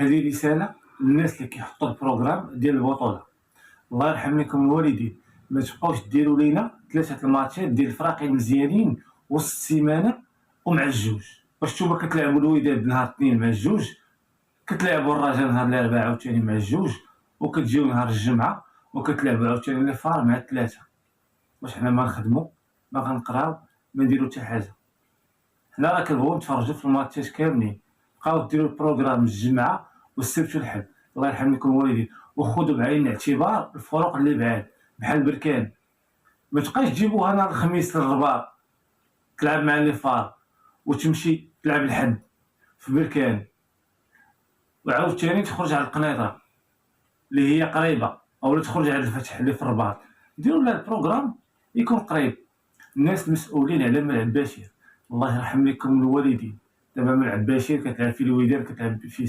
هذه رساله للناس اللي كيحطوا البروغرام ديال البطوله. الله يرحم لكم الوالدين، ما تبقاوش ديروا لينا 3 الماتشات ديال الفراقين مزيانين وسط السيمانه ومع الجوج، باش نتوما كتلعبوا الوداد نهار الاثنين مع الجوج، كتلعبوا الرجاء نهار الاربعاء عاوتاني مع الجوج، وكتجيو نهار الجمعه وكتلعبوا عاوتاني لي فار مع الثلاثه. واش حنا ما نخدموا، ما غنقراو، ما نديرو حتى حاجه؟ حنا راه كنبغيو نتفرجوا في الماتشات كاملين. بقاو ديروا البروغرام الجمعه والسبت والحد، الله يرحم لكم الوالدين، وخذوا بعين الاعتبار الفروق اللي بعاد بحال بركان. ما تبقاش تجيبوها نهار الخميس للرباط تلعب مع لي فار، وتمشي تلعب الحد في بركان، وعاوتاني تخرج على القنيطره اللي هي قريبه، او تخرج على الفتح اللي في الرباط. ديروا لها البروغرام يكون قريب. الناس مسؤولين على ملعب باشير، الله يرحم لكم الوالدين. دابا ملعب باشير كتلعب فيه الوداد، كتلعب فيه